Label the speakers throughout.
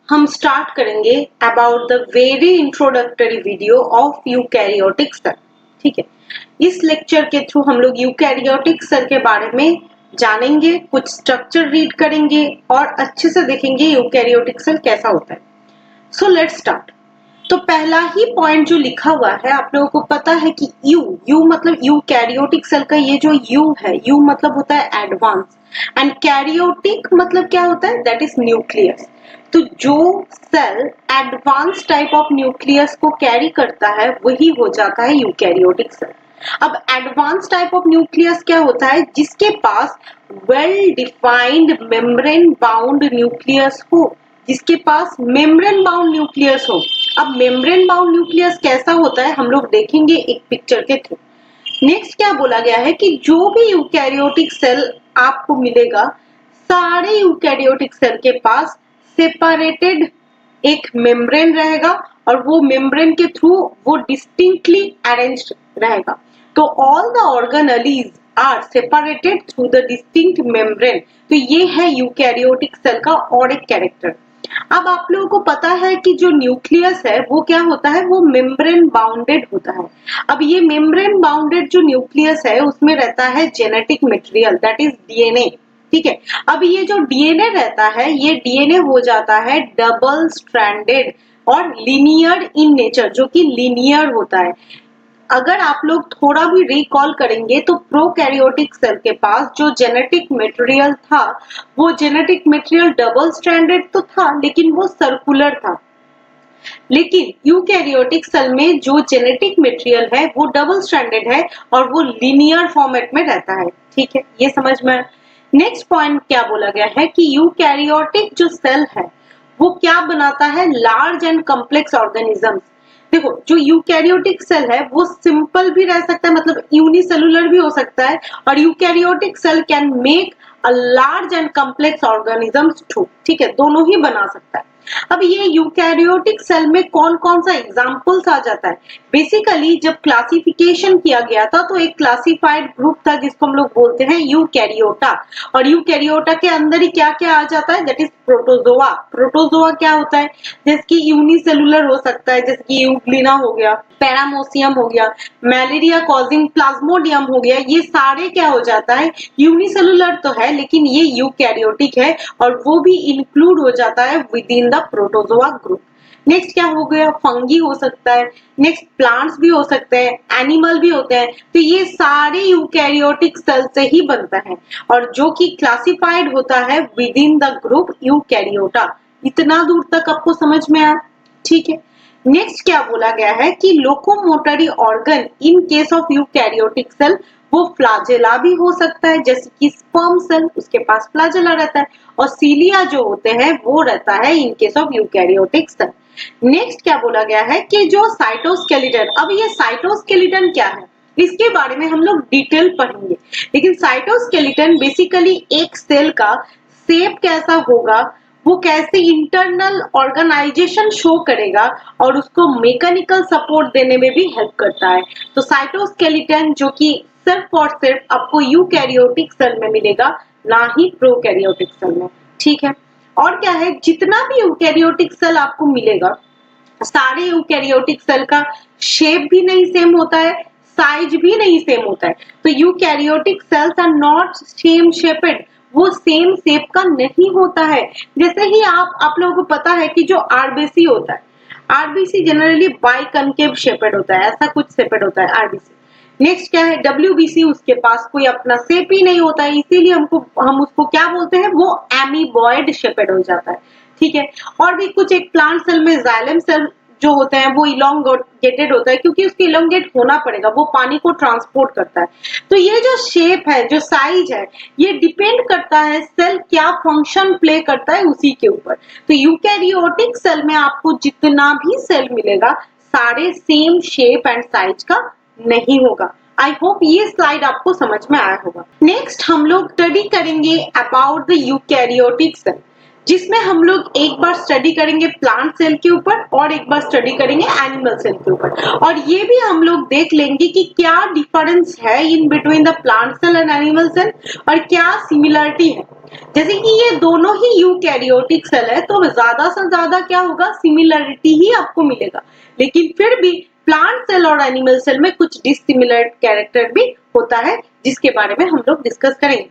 Speaker 1: हम स्टार्ट करेंगे about the very introductory video of eukaryotic cell. ठीक है, इस लेक्चर के थ्रू हम लोग यूकैरियोटिक सेल के बारे में जानेंगे, कुछ स्ट्रक्चर रीड करेंगे और अच्छे से देखेंगे यूकैरियोटिक सेल कैसा होता है। So let's start. तो पहला ही पॉइंट जो लिखा हुआ है, आप लोगों को पता है कि यू मतलब यूकैरियोटिक सेल का ये जो यू है, यू मतलब होता है एडवांस एंड कैरियोटिक मतलब क्या होता है, दैट इज न्यूक्लियस। तो जो cell advance type of nucleus को कैरी करता है वही हो जाता है यूकैरियोटिक सेल। अब एडवांस टाइप ऑफ न्यूक्लियस क्या होता है, जिसके पास well defined membrane bound nucleus हो, जिसके पास मेम्ब्रेन बाउंड न्यूक्लियस हो। अब मेम्ब्रेन बाउंड न्यूक्लियस कैसा होता है हम लोग देखेंगे एक पिक्चर के थ्रू। नेक्स्ट क्या बोला गया है कि जो भी यूकैरियोटिक सेल आपको मिलेगा, सारे यूकैरियोटिक सेल के पास सेपरेटेड एक मेम्ब्रेन रहेगा और वो मेम्ब्रेन के थ्रू वो डिस्टिंक्टली अरेंज्ड रहेगा। तो all the organelles are separated through the distinct membrane. तो ये है यूकैरियोटिक सेल का और एक कैरेक्टर। अब आप लोगों को पता है कि जो न्यूक्लियस है वो क्या होता है, वो मेम्ब्रेन बाउंडेड होता है। अब ये मेम्ब्रेन बाउंडेड जो न्यूक्लियस है उसमें रहता है genetic material, that is DNA. ठीक है, अब ये जो डीएनए रहता है, ये डीएनए हो जाता है डबल स्ट्रैंडेड और लिनियर इन नेचर, जो कि लिनियर होता है। अगर आप लोग थोड़ा भी रिकॉल करेंगे तो प्रोकैरियोटिक सेल के पास जो जेनेटिक मटेरियल था, वो जेनेटिक मटेरियल डबल स्ट्रैंडेड तो था लेकिन वो सर्कुलर था। लेकिन यूकैरियोटिक सेल में जो जेनेटिक मटेरियल है वो डबल स्ट्रैंडेड है और वो लिनियर फॉर्मेट में रहता है। ठीक है, ये समझ में। नेक्स्ट पॉइंट क्या बोला गया है कि यूकैरियोटिक जो सेल है वो क्या बनाता है, लार्ज एंड कॉम्प्लेक्स ऑर्गेनिजम्स। देखो, जो यूकैरियोटिक सेल है वो सिंपल भी रह सकता है, मतलब यूनिसेलुलर भी हो सकता है, और eukaryotic cell can make a large and complex organisms too. ठीक है, दोनों ही बना सकता है। अब ये यूकैरियोटिक सेल में कौन कौन सा एग्जांपल्स आ जाता है, बेसिकली जब क्लासिफिकेशन किया गया था तो एक क्लासिफाइड ग्रुप था जिसको हम लोग बोलते हैं यूकैरियोटा। और यूकैरियोटा के अंदर ही क्या क्या आ जाता है, दैट इज प्रोटोजोआ। प्रोटोजोआ क्या होता है, जैसे कि यूनिसेलुलर हो सकता है, जैसे कि यूग्लिना हो गया, पैरामोसियम हो गया, मलेरिया कॉजिंग प्लाज्मोडियम हो गया। ये सारे क्या हो जाता है, यूनिसेलुलर तो है लेकिन ये यूकैरियोटिक है और वो भी इंक्लूड हो जाता है within the protozoa group. Next क्या हो गया, फंगी हो सकता है, नेक्स्ट प्लांट्स भी हो सकते हैं, एनिमल भी होते हैं। तो ये सारे यूकैरियोटिक सेल से ही बनता है और जो कि क्लासिफाइड होता है within the group Eukaryota. इतना दूर तक आपको समझ में आया? ठीक है। नेक्स्ट क्या बोला गया है कि locomotory organ in case of eukaryotic cell वो फ्लैजेला भी हो सकता है, जैसे कि स्पर्म सेल, उसके पास फ्लैजेला रहता है, और सीलिया जो होते हैं वो रहता है in case of eukaryotic cell. Next क्या बोला गया है कि जो साइटोस्केलेटन, अब ये साइटोस्केलेटन क्या है इसके बारे में हम लोग डिटेल पढ़ेंगे, लेकिन साइटोस्केलेटन बेसिकली एक सेल का शेप कैसा होगा, वो कैसे इंटरनल ऑर्गेनाइजेशन शो करेगा और उसको मैकेनिकल सपोर्ट देने में भी हेल्प करता है। तो साइटोस्केलेटन जो कि सिर्फ और सिर्फ आपको यूकैरियोटिक सेल में मिलेगा, ना ही प्रोकैरियोटिक सेल में। ठीक है, और क्या है, जितना भी यूकैरियोटिक सेल आपको मिलेगा, सारे यूकैरियोटिक सेल का शेप भी नहीं सेम होता है, साइज भी नहीं सेम होता है। तो eukaryotic cells are not same shaped, वो सेम शेप का नहीं होता है। जैसे ही आप लोगों को पता है कि जो आरबीसी होता है, आरबीसी जनरली बाइकनकेव शेपेड होता है, ऐसा कुछ शेपेड होता है आरबीसी। नेक्स्ट क्या है, डब्ल्यूबीसी, उसके पास कोई अपना शेप ही नहीं होता है, इसीलिए हम उसको क्या बोलते हैं, वो एमीबॉयड शेपेड हो जाता है। ठीक है, और भी कुछ एक प्लांट सेल में जाइलम सेल जो होते हैं वो इलोंगेटेड होता है, क्योंकि उसके इलोंगेट होना पड़ेगा, वो पानी को ट्रांसपोर्ट करता है। तो ये जो शेप है, जो साइज है, ये डिपेंड करता है सेल क्या फंक्शन प्ले करता है उसी के ऊपर। तो यूकैरियोटिक सेल में आपको जितना भी सेल मिलेगा, सारे सेम शेप एंड साइज का नहीं होगा। आई होप ये स्लाइड आपको समझ में आया होगा। नेक्स्ट हम लोग स्टडी करेंगे अबाउट द यूकैरियोटिक सेल। जिसमें हम लोग एक बार स्टडी करेंगे प्लांट सेल के ऊपर और एक बार स्टडी करेंगे एनिमल सेल के ऊपर, और ये भी हम लोग देख लेंगे कि क्या डिफरेंस है in between the plant cell and animal cell और क्या सिमिलरिटी है। जैसे कि ये दोनों ही यूकैरियोटिक सेल है तो ज्यादा से ज्यादा क्या होगा, सिमिलरिटी ही आपको मिलेगा, लेकिन फिर भी प्लांट सेल और एनिमल सेल में कुछ डिसिमिलर कैरेक्टर भी होता है जिसके बारे में हम लोग डिस्कस करेंगे।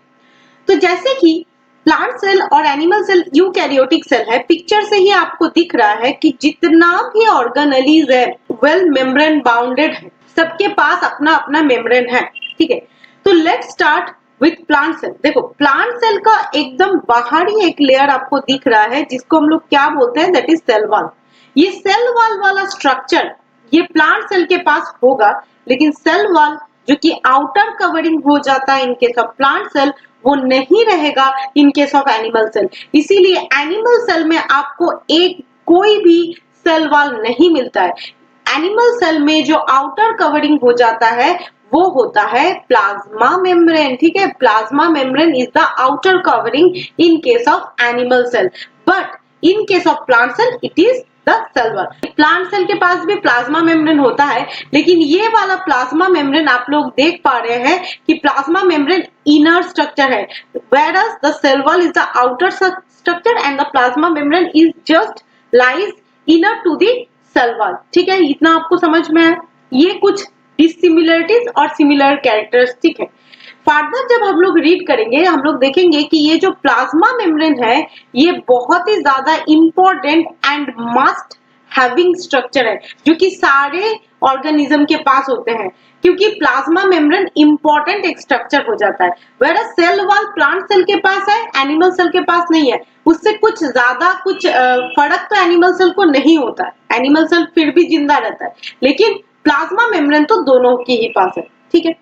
Speaker 1: तो जैसे कि प्लांट सेल और एनिमल सेल यूकैरियोटिक सेल है, पिक्चर से ही आपको दिख रहा है कि जितना भी ऑर्गेनेलीज है वेल मेम्ब्रेन बाउंडेड है, सबके पास अपना अपना मेम्ब्रेन है, ठीक है। तो let's start with plant cell. देखो प्लांट सेल का एकदम बाहरी एक लेयर आपको दिख रहा है जिसको हम लोग क्या बोलते हैं, दैट इज सेल वॉल। ये सेल वॉल वाला स्ट्रक्चर ये प्लांट सेल के पास होगा, लेकिन सेल वॉल जो कि आउटर कवरिंग हो जाता है in case of plant cell वो नहीं रहेगा in case of animal cell. इसीलिए एनिमल सेल में आपको एक कोई भी सेल वॉल नहीं मिलता है। एनिमल सेल में जो आउटर कवरिंग हो जाता है वो होता है प्लाज्मा मेम्ब्रेन, ठीक है। Plasma membrane is the outer covering in case of animal cell, but in case of plant cell it is the cell wall. Plant cell के पास भी प्लाज्मा मेम्ब्रेन होता है, लेकिन ये वाला प्लाज्मा मेम्ब्रेन आप लोग देख पा रहे हैं कि प्लाज्मा मेम्ब्रेन इनर स्ट्रक्चर है, whereas the cell wall is the outer structure and the plasma membrane is just lies inner to the cell wall, ठीक है। इतना आपको समझ में है। ये कुछ डिसिमिलरिटीज और सिमिलर कैरेक्टरिस्टिक है। फर्दर जब हम लोग रीड करेंगे हम लोग देखेंगे कि ये जो प्लाज्मा मेम्ब्रेन है ये बहुत ही ज्यादा important and must having structure है जो कि सारे ऑर्गेनिज्म के पास होते हैं, क्योंकि प्लाज्मा मेम्ब्रेन इंपॉर्टेंट एक स्ट्रक्चर हो जाता है। Where cell wall plant cell के पास है, एनिमल सेल के पास नहीं है। उससे कुछ ज्यादा कुछ फर्क तो एनिमल सेल को नहीं होता है, एनिमल सेल फिर भी जिंदा रहता है, लेकिन प्लाज्मा मेम्ब्रेन तो दोनों के ही पास है, ठीक है।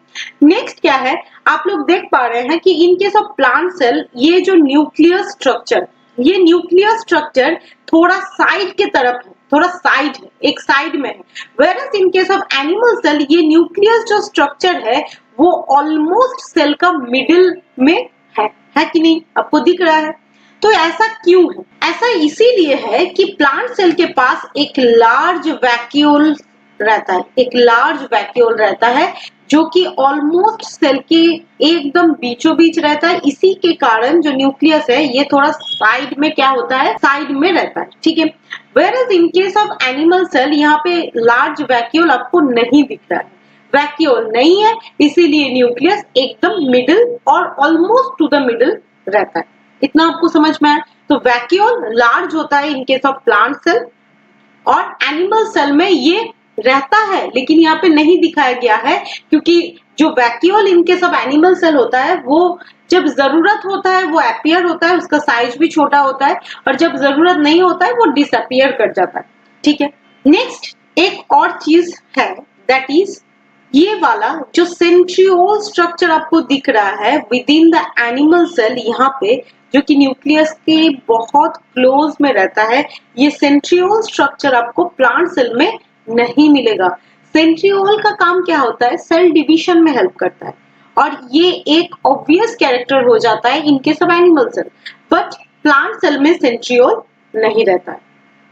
Speaker 1: नेक्स्ट क्या है, आप लोग देख पा रहे हैं कि in case of plant cell ये जो न्यूक्लियस स्ट्रक्चर, ये न्यूक्लियस स्ट्रक्चर थोड़ा साइड के तरफ है, थोड़ा साइड है, एक साइड में है। Whereas in case of animal cell ये न्यूक्लियस जो स्ट्रक्चर है वो ऑलमोस्ट सेल का मिडिल में है कि नहीं, आपको दिख रहा है। तो ऐसा क्यों है? ऐसा इसीलिए है कि प्लांट सेल के पास एक लार्ज वैक्यूल रहता है, एक लार्ज वैक्यूल रहता है जो कि ऑलमोस्ट सेल के एकदम बीचों बीच रहता है। इसी के कारण जो न्यूक्लियस है ये थोड़ा साइड में क्या होता है, साइड में रहता है, ठीक है। Whereas in case of animal cell यहाँ पे लार्ज वैक्यूल आपको नहीं दिख रहा है, वैक्यूल नहीं है, इसीलिए न्यूक्लियस एकदम मिडिल और ऑलमोस्ट टू द मिडिल रहता है। इतना आपको समझ में आया। तो वैक्यूल लार्ज होता है in case of plant cell, और एनिमल सेल में ये रहता है लेकिन यहाँ पे नहीं दिखाया गया है, क्योंकि जो vacuole in case of animal cell होता है वो जब जरूरत होता है वो अपीयर होता है, उसका साइज भी छोटा होता है, और जब जरूरत नहीं होता है वो डिसअपीयर कर जाता है, ठीक है। नेक्स्ट एक और चीज है, दैट इज ये वाला जो सेंट्रियोल स्ट्रक्चर आपको दिख रहा है within the animal cell, यहाँ पे जो कि न्यूक्लियस के बहुत क्लोज में रहता है, ये सेंट्रियोल स्ट्रक्चर आपको प्लांट सेल में नहीं मिलेगा। सेंट्रियोल का काम क्या होता है, सेल डिवीजन में हेल्प करता है, और ये एक ऑब्वियस कैरेक्टर हो जाता है in case of animal cell, but plant cell में सेंट्रियोल नहीं रहता है,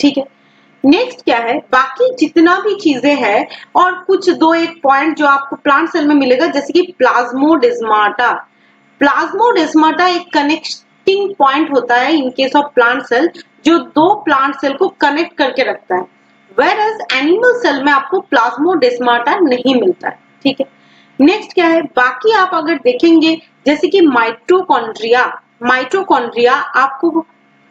Speaker 1: ठीक है। नेक्स्ट क्या है, बाकी जितना भी चीजें हैं और कुछ दो एक पॉइंट जो आपको प्लांट सेल में मिलेगा, जैसे कि प्लाज्मोडेस्माटा। प्लाज्मोडेस्माटा एक कनेक्टिंग पॉइंट होता है in case of plant cell, जो दो प्लांट सेल को कनेक्ट करके रखता है। Whereas एनिमल सेल में आपको प्लाज्मोडेस्माटा नहीं मिलता है, ठीक है। नेक्स्ट क्या है, बाकी आप अगर देखेंगे जैसे कि माइटोकॉन्ड्रिया, माइटोकॉन्ड्रिया आपको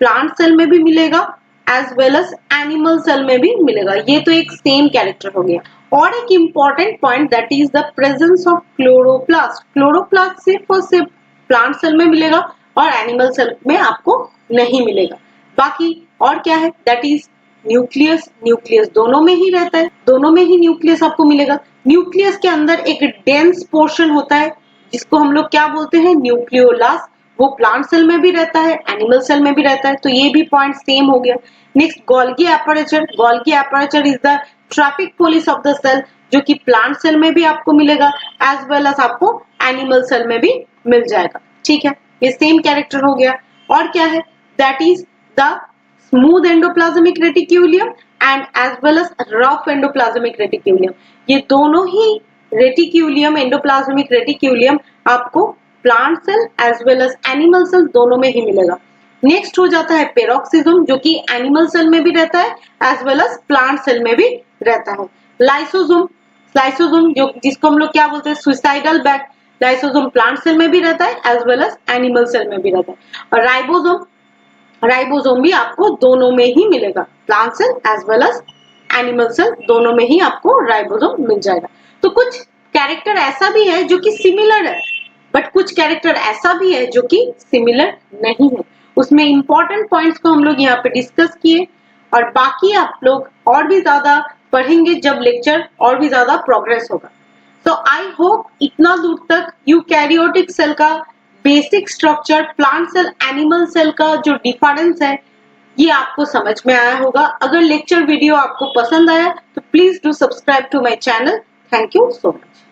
Speaker 1: प्लांट सेल में भी मिलेगा as well as animal cell में भी मिलेगा, ये तो एक सेम कैरेक्टर हो गया। और एक important point that is the presence of chloroplast. Chloroplast सिर्फ और सिर्फ प्लांट सेल में मिलेगा और एनिमल सेल में आपको नहीं मिलेगा। बाकी और क्या है, दैट इज न्यूक्लियस। न्यूक्लियस दोनों में ही रहता है, दोनों में ही न्यूक्लियस आपको मिलेगा। न्यूक्लियस के अंदर एक डेंस पोर्शन होता है जिसको हम लोग क्या बोलते हैं, न्यूक्लियोलास। वो प्लांट सेल में भी रहता है, एनिमल सेल में भी रहता है, तो ये भी पॉइंट सेम हो गया। Next Golgi apparatus. Golgi apparatus is the traffic police of the cell, जो कि प्लांट सेल में भी आपको मिलेगा एज वेल एज आपको एनिमल सेल में भी मिल जाएगा, ठीक है। ये सेम कैरेक्टर हो गया। और क्या है, that is the smooth endoplasmic reticulum and as well as rough endoplasmic reticulum. ये दोनों ही रेटिक्यूलियम, एंडोप्लाज्मिक रेटिक्यूलियम आपको plant cell as well as animal cell दोनों में ही मिलेगा। नेक्स्ट हो जाता है पेरोक्सिज्म, जो कि एनिमल सेल में भी रहता है as well as plant cell में भी रहता है। लाइसोसोम, लाइसोसोम जो जिसको हम लोग क्या बोलते हैं suicidal bag, lysosome plant cell में भी रहता है as well as animal cell में भी रहता है। और राइबोसोम, राइबोसोम भी आपको दोनों में ही मिलेगा, plant cell as well as animal cell दोनों में ही आपको राइबोसोम मिल जाएगा। तो कुछ कैरेक्टर ऐसा भी है जो कि सिमिलर है, बट कुछ कैरेक्टर ऐसा भी है जो कि सिमिलर नहीं है। उसमें इंपॉर्टेंट पॉइंट्स को हम लोग यहाँ पे डिस्कस किए और बाकी आप लोग और भी ज्यादा पढ़ेंगे जब लेक्चर और भी ज्यादा प्रोग्रेस होगा। तो आई होप इतना दूर तक यूकैरियोटिक सेल का basic structure, plant cell animal cell का जो डिफरेंस है ये आपको समझ में आया होगा। अगर लेक्चर वीडियो आपको पसंद आया तो please do subscribe to my channel. Thank you so much.